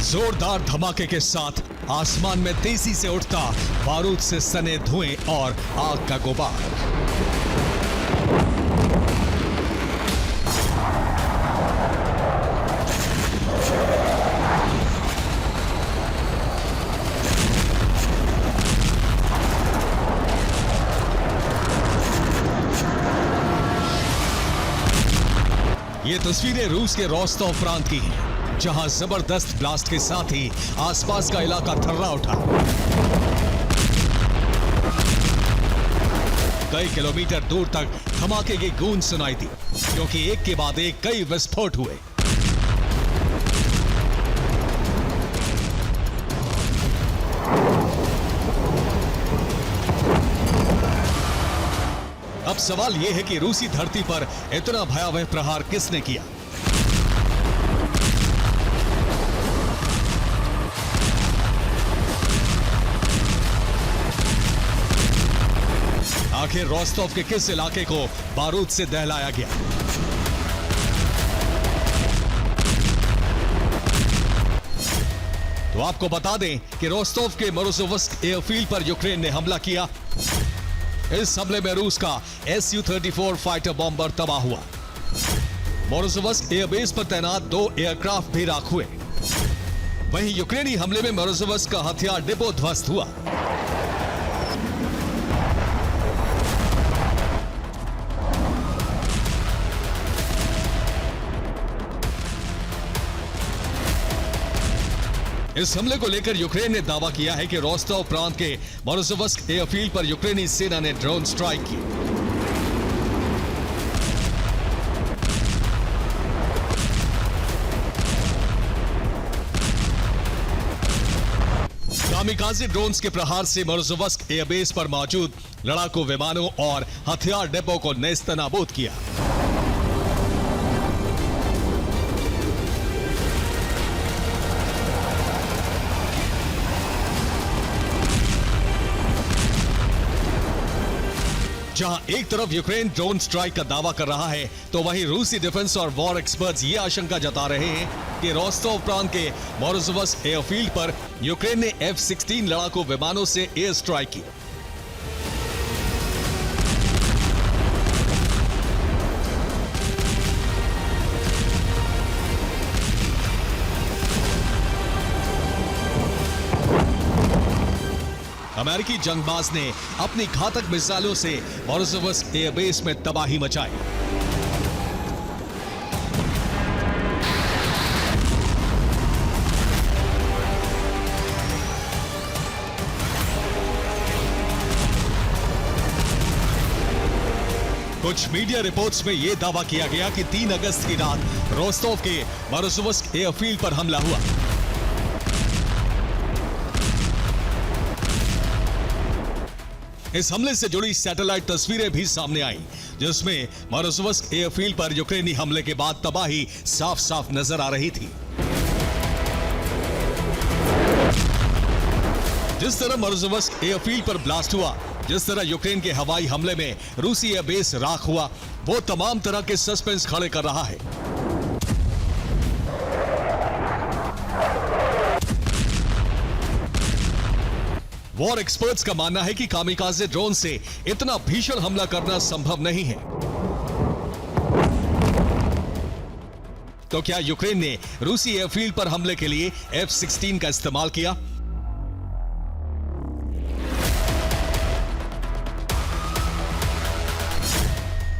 Speaker 3: जोरदार धमाके के साथ आसमान में तेजी से उठता बारूद से सने धुएं और आग का गुबार। तस्वीरें रूस के रोस्तोव प्रांत की हैं, जहां जबरदस्त ब्लास्ट के साथ ही आसपास का इलाका थर्रा उठा। कई किलोमीटर दूर तक धमाके की गूंज सुनाई दी, क्योंकि एक के बाद एक कई विस्फोट हुए। अब सवाल यह है कि रूसी धरती पर इतना भयावह प्रहार किसने किया? आखिर रोस्तोव के किस इलाके को बारूद से दहलाया गया? तो आपको बता दें कि रोस्तोव के मोरोजोव्स्क एयरफील्ड पर यूक्रेन ने हमला किया। इस हमले में रूस का Su-34 फाइटर बॉम्बर तबाह हुआ। मोरोजोव्स्क एयरबेस पर तैनात 2 एयरक्राफ्ट भी राख हुए। वहीं यूक्रेनी हमले में मोरोजोव्स्क का हथियार डिपो ध्वस्त हुआ। इस हमले को लेकर यूक्रेन ने दावा किया है कि रोस्तोव प्रांत के मोरोजोव्स्क एयरफील्ड पर यूक्रेनी सेना ने ड्रोन स्ट्राइक की। कामिकाज़े ड्रोन्स के प्रहार से मोरोजोव्स्क एयरबेस पर मौजूद लड़ाकू विमानों और हथियार डिपो को नेस्तनाबूद किया। जहां एक तरफ यूक्रेन ड्रोन स्ट्राइक का दावा कर रहा है, तो वहीं रूसी डिफेंस और वॉर एक्सपर्ट्स ये आशंका जता रहे हैं कि रोस्तोव प्रांत के मोरोजोव्स्क एयरफील्ड पर यूक्रेन ने F-16 लड़ाकू विमानों से एयर स्ट्राइक की। अमेरिकी जंगबाज ने अपनी घातक मिसाइलों से मोरोजोव्स्क एयरबेस में तबाही मचाई। कुछ मीडिया रिपोर्ट्स में यह दावा किया गया कि 3 अगस्त की रात रोस्तोव के मोरोजोव्स्क एयरफील्ड पर हमला हुआ। इस हमले से जुड़ी सैटेलाइट तस्वीरें भी सामने आई, जिसमें मोरोजोव्स्क एयरफील्ड पर यूक्रेनी हमले के बाद तबाही साफ साफ नजर आ रही थी। जिस तरह मोरोजोव्स्क एयरफील्ड पर ब्लास्ट हुआ, जिस तरह यूक्रेन के हवाई हमले में रूसी एयरबेस राख हुआ, वो तमाम तरह के सस्पेंस खड़े कर रहा है। वॉर एक्सपर्ट्स का मानना है कि कामिकाज़े ड्रोन से इतना भीषण हमला करना संभव नहीं है। तो क्या यूक्रेन ने रूसी एयरफील्ड पर हमले के लिए F-16 का इस्तेमाल किया?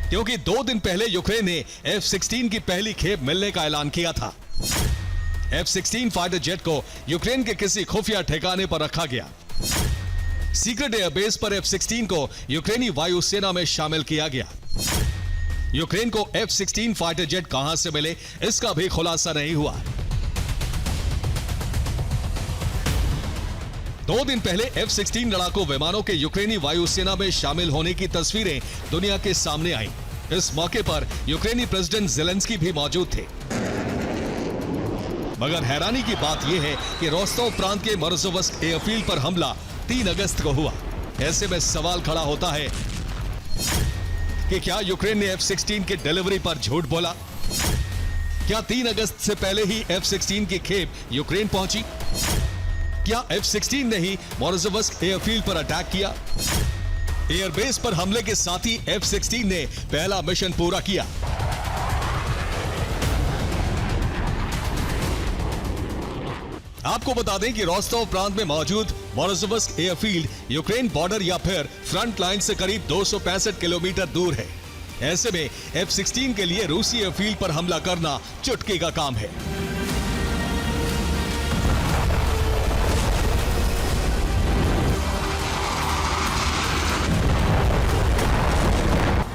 Speaker 3: क्योंकि 2 दिन पहले यूक्रेन ने F-16 की पहली खेप मिलने का ऐलान किया था। F-16 फाइटर जेट को यूक्रेन के किसी खुफिया ठिकाने पर रखा गया। सीक्रेट एयरबेस पर F-16 को यूक्रेनी वायुसेना में शामिल किया गया। यूक्रेन को F-16 फाइटर जेट कहां से मिले, इसका भी खुलासा नहीं हुआ। 2 दिन पहले F-16 लड़ाकू विमानों के यूक्रेनी वायुसेना में शामिल होने की तस्वीरें दुनिया के सामने आई। इस मौके पर यूक्रेनी प्रेसिडेंट ज़ेलेंस्की भी मौजूद थे। मगर हैरानी की बात यह है कि रोस्तोव प्रांत के मोरोजोव्स्क एयरफील्ड पर हमला 3 अगस्त को हुआ। ऐसे में सवाल खड़ा होता है कि क्या यूक्रेन ने F-16 की डिलीवरी पर झूठ बोला? क्या 3 अगस्त से पहले ही F-16 की खेप यूक्रेन पहुंची? क्या F-16 ने ही मोरोजोव्स्क एयरफील्ड पर अटैक किया? एयरबेस पर हमले के साथ ही F-16 ने पहला मिशन पूरा किया। आपको बता दें कि रोस्तोव प्रांत में मौजूद मोरोजोव्स्क एयरफील्ड यूक्रेन बॉर्डर या फिर फ्रंट लाइन से करीब 265 किलोमीटर दूर है। ऐसे में F-16 के लिए रूसी एयरफील्ड पर हमला करना चुटकी का काम है।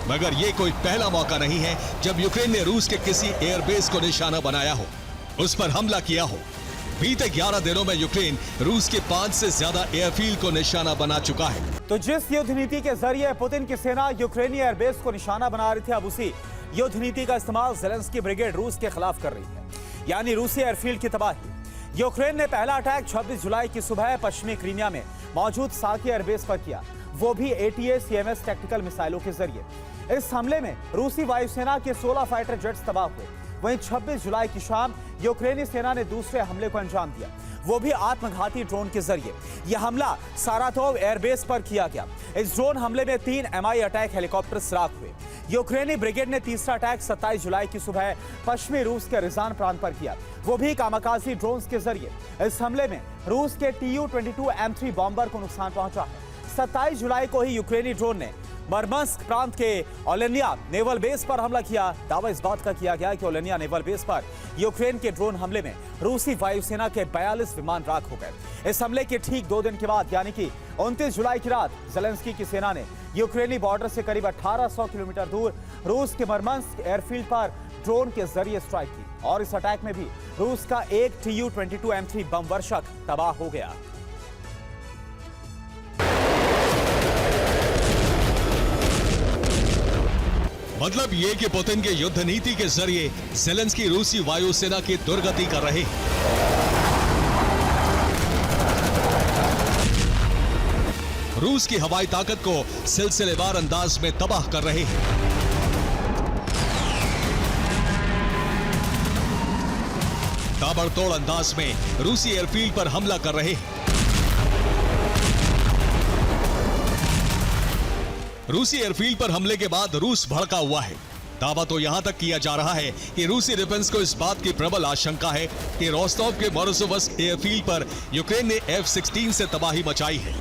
Speaker 3: मगर ये कोई पहला मौका नहीं है जब यूक्रेन ने रूस के किसी एयरबेस को निशाना बनाया हो, उस पर हमला किया हो। बीते 11 दिनों में यूक्रेन रूस के 5 से ज्यादा एयरफील्ड को निशाना बना चुका है।
Speaker 1: तो जिस युद्ध नीति के जरिए पुतिन की सेना यूक्रेनी एयरबेस को निशाना बना रही थी, अब उसी युद्ध नीति का इस्तेमाल ज़ेलेंस्की ब्रिगेड रूस के खिलाफ कर रही है, यानी रूसी एयरफील्ड की तबाही। यूक्रेन ने पहला अटैक 26 जुलाई की सुबह पश्चिमी क्रीमिया में मौजूद साकी एयरबेस पर किया, वो भी ATACMS टैक्टिकल मिसाइलों के जरिए। इस हमले में रूसी वायुसेना के 16 फाइटर जेट्स तबाह हुए। वहीं 26 जुलाई की शाम यूक्रेनी सेना ने दूसरे हमले को अंजाम दिया, वो भी आत्मघाती ड्रोन के जरिए। यह हमला सारातोव एयरबेस पर किया गया। इस ड्रोन हमले में 3 MI अटैक हेलीकॉप्टर सुराख हुए। यूक्रेनी ब्रिगेड ने तीसरा अटैक 27 जुलाई की सुबह पश्चिमी रूस के रिजान प्रांत पर किया, वो भी कामाकाजी ड्रोन के जरिए। इस हमले में रूस के Tu-22 M3 बॉम्बर को नुकसान पहुंचा है। 27 जुलाई को ही यूक्रेनी ड्रोन ने मरमंस्क प्रांत के ओलेनिया नेवल बेस पर हमला किया। दावा इस बात का किया गया कि ओलेनिया नेवल बेस पर यूक्रेन के ड्रोन हमले में रूसी वायुसेना के 42 विमान राख हो गए। इस हमले के ठीक 2 दिन के बाद यानी कि 29 जुलाई की रात ज़ेलेंस्की की सेना ने यूक्रेनी बॉर्डर से करीब 1800 किलोमीटर दूर रूस के मरमंस्क एयरफील्ड पर ड्रोन के जरिए स्ट्राइक की और इस अटैक में भी रूस का एक Tu-22 M3 बम वर्षक तबाह हो गया।
Speaker 3: मतलब ये कि पुतिन के युद्ध नीति के जरिए ज़ेलेंस्की रूसी वायुसेना की दुर्गति कर रहे हैं। रूस की हवाई ताकत को सिलसिलेवार अंदाज में तबाह कर रहे हैं। ताबड़तोड़ अंदाज में रूसी एयरफील्ड पर हमला कर रहे हैं। रूसी एयरफील्ड पर हमले के बाद रूस भड़का हुआ है। दावा तो यहां तक किया जा रहा है कि रूसी डिफेंस को इस बात की प्रबल आशंका है कि रोस्टोव के मोरोजोव्स्क एयरफील्ड पर यूक्रेन ने F-16 से तबाही मचाई है।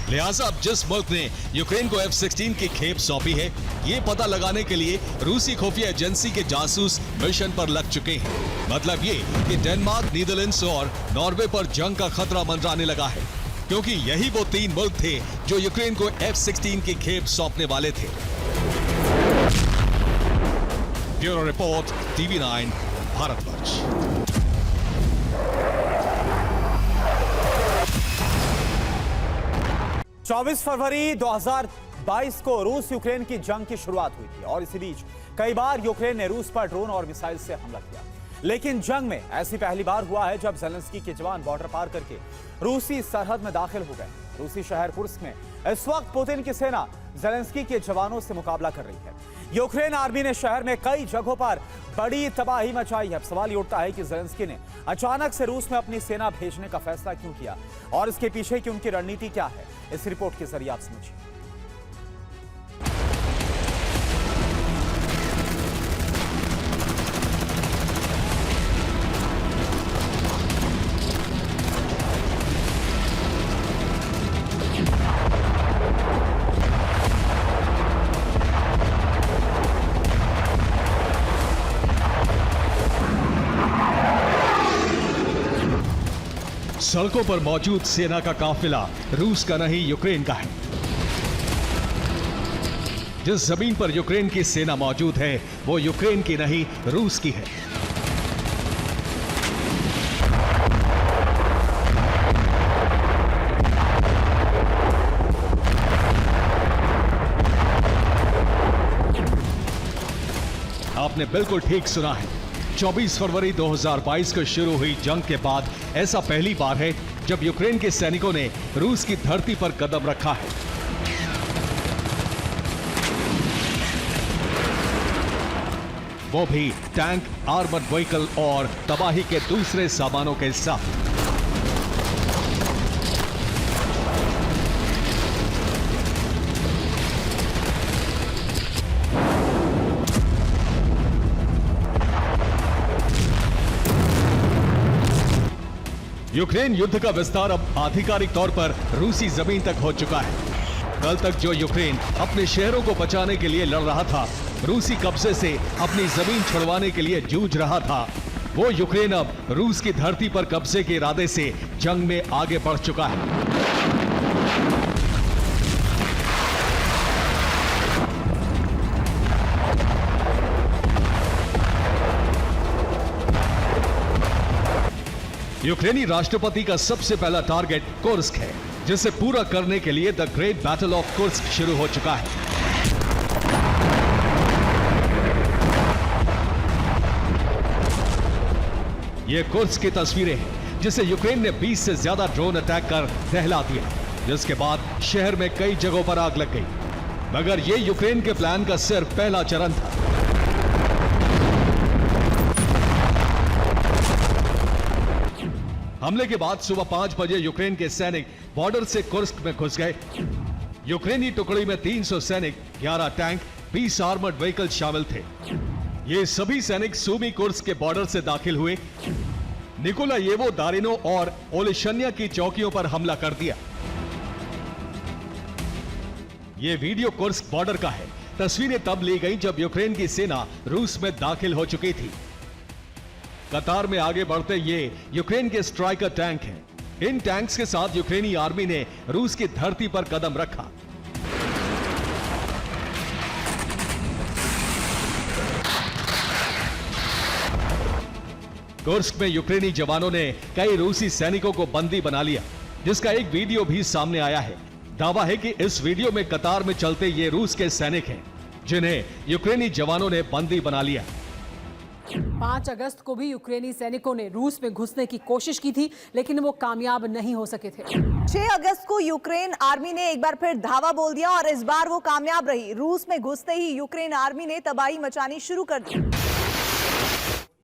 Speaker 3: लिहाजा अब जिस मुल्क ने यूक्रेन को F-16 की खेप सौंपी है, ये पता लगाने के लिए रूसी खुफिया एजेंसी के जासूस मिशन पर लग चुके हैं। मतलब ये कि डेनमार्क, नीदरलैंड्स और नॉर्वे पर जंग का खतरा मंडराने लगा है, क्योंकि यही वो 3 मुल्क थे जो यूक्रेन को F-16 की खेप सौंपने वाले थे। Bureau report, TV9 Bharatvarsh.
Speaker 1: 24 फरवरी 2022 को रूस यूक्रेन की जंग की शुरुआत हुई थी और इसी बीच कई बार यूक्रेन ने रूस पर ड्रोन और मिसाइल से हमला किया। लेकिन जंग में ऐसी पहली बार हुआ है जब ज़ेलेंस्की के जवान बॉर्डर पार करके रूसी सरहद में दाखिल हो गए। रूसी शहर कुर्स्क में इस वक्त पुतिन की सेना ज़ेलेंस्की के जवानों से मुकाबला कर रही है। यूक्रेन आर्मी ने शहर में कई जगहों पर बड़ी तबाही मचाई है। अब सवाल ये उठता है कि ज़ेलेंस्की ने अचानक से रूस में अपनी सेना भेजने का फैसला क्यों किया और इसके पीछे की उनकी रणनीति क्या है, इस रिपोर्ट के जरिए आप समझिए।
Speaker 3: सड़कों पर मौजूद सेना का काफिला रूस का नहीं यूक्रेन का है। जिस जमीन पर यूक्रेन की सेना मौजूद है वो यूक्रेन की नहीं रूस की है। आपने बिल्कुल ठीक सुना है। 24 फरवरी 2022 को शुरू हुई जंग के बाद ऐसा पहली बार है जब यूक्रेन के सैनिकों ने रूस की धरती पर कदम रखा है। वो भी टैंक, आर्मर्ड व्हीकल और तबाही के दूसरे सामानों के साथ। यूक्रेन युद्ध का विस्तार अब आधिकारिक तौर पर रूसी जमीन तक हो चुका है। कल तक जो यूक्रेन अपने शहरों को बचाने के लिए लड़ रहा था, रूसी कब्जे से अपनी जमीन छुड़वाने के लिए जूझ रहा था, वो यूक्रेन अब रूस की धरती पर कब्जे के इरादे से जंग में आगे बढ़ चुका है। यूक्रेनी राष्ट्रपति का सबसे पहला टारगेट कुर्स्क है, जिसे पूरा करने के लिए the great battle of Kursk शुरू हो चुका है। ये कुर्स्क की तस्वीरें हैं, जिसे यूक्रेन ने 20 से ज्यादा ड्रोन अटैक कर दहला दिया, जिसके बाद शहर में कई जगहों पर आग लग गई। मगर ये यूक्रेन के प्लान का सिर्फ पहला चरण था। हमले के बाद सुबह 5 बजे यूक्रेन के सैनिक बॉर्डर से कुर्स्क में घुस गए। यूक्रेनी टुकड़ी में 300 सैनिक, 11 टैंक, 20 आर्मर्ड व्हीकल शामिल थे। ये सभी सैनिक सूमी कुर्स्क के बॉर्डर से दाखिल हुए, निकोलायेवो, दारिनो और ओलेशन्या की चौकियों पर हमला कर दिया। ये वीडियो कुर्स्क बॉर्डर का है। तस्वीरें तब ली गई जब यूक्रेन की सेना रूस में दाखिल हो चुकी थी। कतार में आगे बढ़ते ये यूक्रेन के स्ट्राइकर टैंक हैं। इन टैंक्स के साथ यूक्रेनी आर्मी ने रूस की धरती पर कदम रखा। कुर्स्क में यूक्रेनी जवानों ने कई रूसी सैनिकों को बंदी बना लिया, जिसका एक वीडियो भी सामने आया है। दावा है कि इस वीडियो में कतार में चलते ये रूस के सैनिक हैं, जिन्हें यूक्रेनी जवानों ने बंदी बना लिया।
Speaker 4: 5 अगस्त को भी यूक्रेनी सैनिकों ने रूस में घुसने की कोशिश की थी, लेकिन वो कामयाब नहीं हो सके थे।
Speaker 5: 6 अगस्त को यूक्रेन आर्मी ने एक बार फिर धावा बोल दिया और इस बार वो कामयाब रही। रूस में घुसते ही यूक्रेन आर्मी ने तबाही मचानी शुरू कर दी।